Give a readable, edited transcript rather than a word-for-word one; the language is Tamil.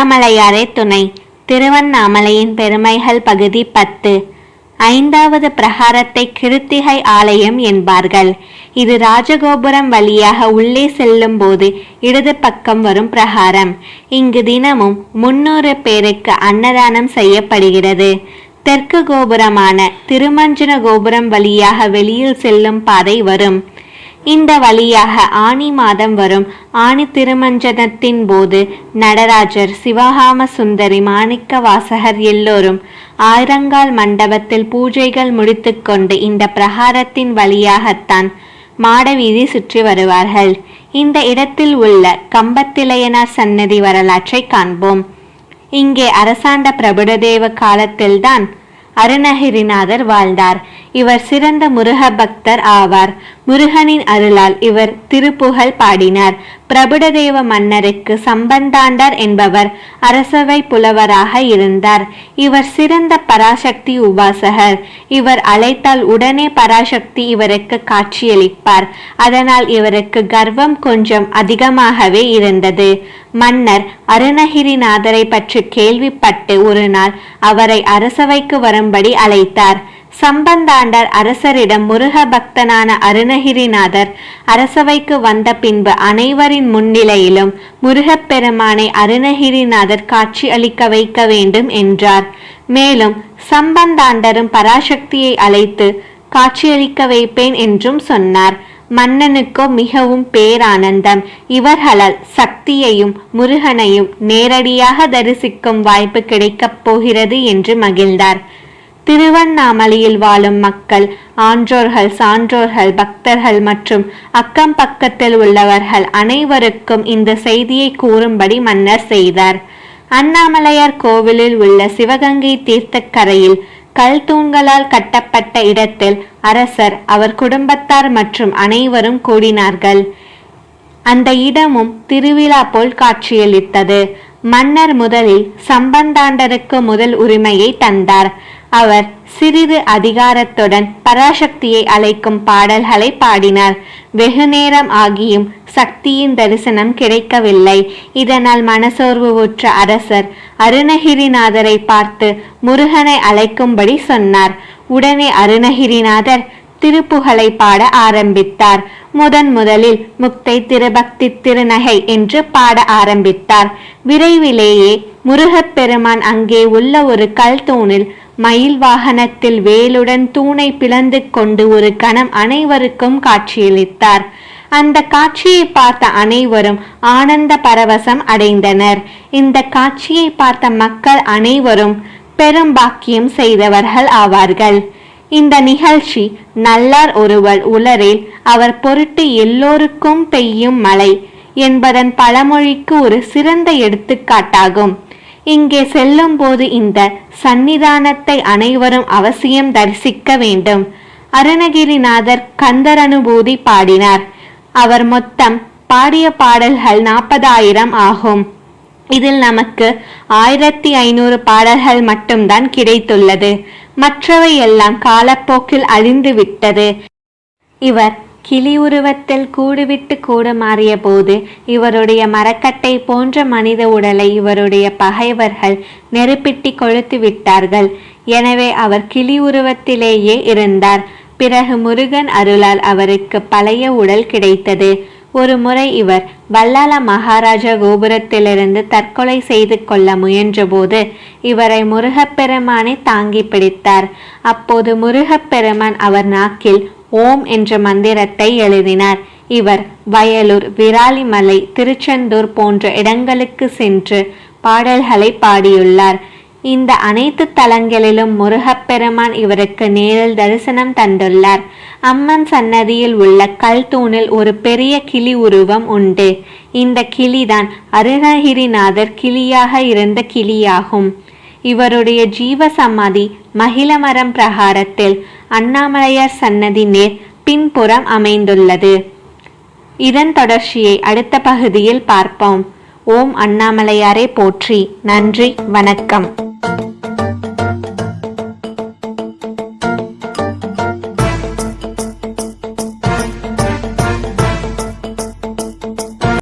அண்ணாமலையாரே துணை. திருவண்ணாமலையின் பெருமைகள் பகுதி 10. 5வது பிரகாரத்தை கிருத்திகை ஆலயம் என்பார்கள். இது ராஜகோபுரம் வழியாக உள்ளே செல்லும் போது இடது பக்கம் வரும் பிரகாரம். இங்கு தினமும் 300 பேருக்கு அன்னதானம் செய்யப்படுகிறது. தெற்கு கோபுரமான திருமஞ்சன கோபுரம் வழியாக வெளியில் செல்லும் பாதை வரும். இந்த வழியாக ஆனி மாதம் வரும் ஆனி திருமஞ்சனத்தின் போது நடராஜர், சிவகாம சுந்தரி, மாணிக்க வாசகர் எல்லோரும் ஆயிரங்கால் மண்டபத்தில் பூஜைகள் முடித்துக்கொண்டு இந்த பிரகாரத்தின் வழியாகத்தான் மாடவீதி சுற்றி வருவார்கள். இந்த இடத்தில் உள்ள கம்பத்திலையனார் சன்னதி வரலாற்றை காண்போம். இங்கே அரசாண்ட பிரபுடதேவ காலத்தில்தான் அருணகிரிநாதர் வாழ்ந்தார். இவர் சிறந்த முருக பக்தர் ஆவார். முருகனின் அருளால் இவர் திருப்புகழ் பாடினார். பிரபுடதேவ மன்னருக்கு சம்பந்தாண்டர் என்பவர் அரசவை புலவராக இருந்தார். இவர் சிறந்த பராசக்தி உபாசகர். இவர் அழைத்தால் உடனே பராசக்தி இவருக்கு காட்சியளிப்பார். அதனால் இவருக்கு கர்வம் கொஞ்சம் அதிகமாகவே இருந்தது. மன்னர் அருணகிரிநாதரை பற்றி கேள்விப்பட்டு ஒரு நாள் அவரை அரசவைக்கு வரும்படி அழைத்தார். சம்பந்தாண்டர் அரசரிடம் முருக பக்தனான அருணகிரிநாதர் அரசவைக்கு வந்த பின்பு அனைவரின் முன்னிலையிலும் முருகப்பெருமானை அருணகிரிநாதர் காட்சி அளிக்க வைக்க வேண்டும் என்றார். மேலும் சம்பந்தாண்டரும் பராசக்தியை அழைத்து காட்சியளிக்க வைப்பேன் என்றும் சொன்னார். மன்னனுக்கோ மிகவும் பேரானந்தம். இவர்களால் சக்தியையும் முருகனையும் நேரடியாக தரிசிக்கும் வாய்ப்பு கிடைக்கப் போகிறது என்று மகிழ்ந்தார். திருவண்ணாமலையில் வாழும் மக்கள், ஆன்றோர்கள், சான்றோர்கள், பக்தர்கள் மற்றும் அக்கம் பக்கத்தில் உள்ளவர்கள் அனைவருக்கும் இந்த செய்தியை கூறும்படி மன்னர் செய்தார். அண்ணாமலையார் கோவிலில் உள்ள சிவகங்கை தீர்த்தக்கரையில் கல் தூண்களால் கட்டப்பட்ட இடத்தில் அரசர், அவர் குடும்பத்தார் மற்றும் அனைவரும் கூடினார்கள். அந்த இடமும் திருவிழா போல் காட்சியளித்தது. மன்னர் முதலில் சம்பந்தாண்டருக்கு முதல் உரிமையை தந்தார். அவர் சிறிது அதிகாரத்துடன் பராசக்தியை அழைக்கும் பாடல்களை பாடினார். வெகு நேரம் ஆகியும் சக்தியின் தரிசனம் கிடைக்கவில்லை. இதனால் மனசோர்வு உற்ற அரசர் அருணகிரிநாதரை பார்த்து முருகனை அழைக்கும்படி சொன்னார். உடனே அருணகிரிநாதர் திருப்புகழை பாட ஆரம்பித்தார். முதலில் முக்தை திருபக்தி திருநகை என்று பாட ஆரம்பித்தார். விரைவிலேயே முருகப்பெருமான் அங்கே உள்ள ஒரு கல் தூணில் மயில் வாகனத்தில் வேலுடன் தூணை பிளந்து கொண்டு ஒரு கணம் அனைவருக்கும் காட்சியளித்தார். அந்த காட்சியை பார்த்த அனைவரும் ஆனந்த பரவசம் அடைந்தனர். இந்த காட்சியை பார்த்த மக்கள் அனைவரும் பெரும் பாக்கியம் செய்தவர்கள் ஆவார்கள். இந்த நிகழ்ச்சி நல்லார் ஒருவர் உலரில் அவர் பொருட்டு எல்லோருக்கும் பெய்யும் மழை என்பதன் பழமொழிக்கு ஒரு சிறந்த எடுத்துக்காட்டாகும். இங்கே செல்லும் போது இந்த சன்னிதானத்தை அனைவரும் அவசியம் தரிசிக்க வேண்டும். அருணகிரிநாதர் கந்தர் அனுபூதி பாடினார். அவர் மொத்தம் பாடிய பாடல்கள் 40,000 ஆகும். இதில் நமக்கு 1500 பாடல்கள் மட்டும்தான் கிடைத்துள்ளது. மற்றவை எல்லாம் காலப்போக்கில் அழிந்து விட்டது. இவர் கிளி உருவத்தில் கூடுவிட்டு கூடு மாறிய போது இவருடைய மரக்கட்டை போன்ற மனித உடலை இவருடைய பகைவர்கள் நெருப்பிட்டி கொளுத்து விட்டார்கள். எனவே அவர் கிளி உருவத்திலேயே இருந்தார். பிறகு முருகன் அருளால் அவருக்கு பழைய உடல் கிடைத்தது. ஒரு முறை இவர் வல்லால மகாராஜா கோபுரத்திலிருந்து தற்கொலை செய்து கொள்ள முயன்றபோது இவரை முருகப்பெருமானை தாங்கி பிடித்தார். அப்போது முருகப்பெருமான் அவர் நாக்கில் ஓம் என்ற மந்திரத்தை எழுதினார். இவர் வயலூர், விராலிமலை, திருச்செந்தூர் போன்ற இடங்களுக்கு சென்று பாடல்களை பாடியுள்ளார். இந்த அனைத்து தலங்களிலும் முருகப்பெருமான் இவருக்கு நேரில் தரிசனம் தந்துள்ளார். அம்மன் சன்னதியில் உள்ள கல் தூணில் ஒரு பெரிய கிளி உருவம் உண்டு. இந்த கிளிதான் அருணகிரிநாதர் கிளியாக இருந்த கிளியாகும். இவருடைய ஜீவ சமாதி மகிழமரம் பிரகாரத்தில் அண்ணாமலையார் சன்னதி நேர் பின்புறம் அமைந்துள்ளது. இதன் தொடர்ச்சியை அடுத்த பகுதியில் பார்ப்போம். ஓம் அண்ணாமலையாரே போற்றி. நன்றி, வணக்கம்.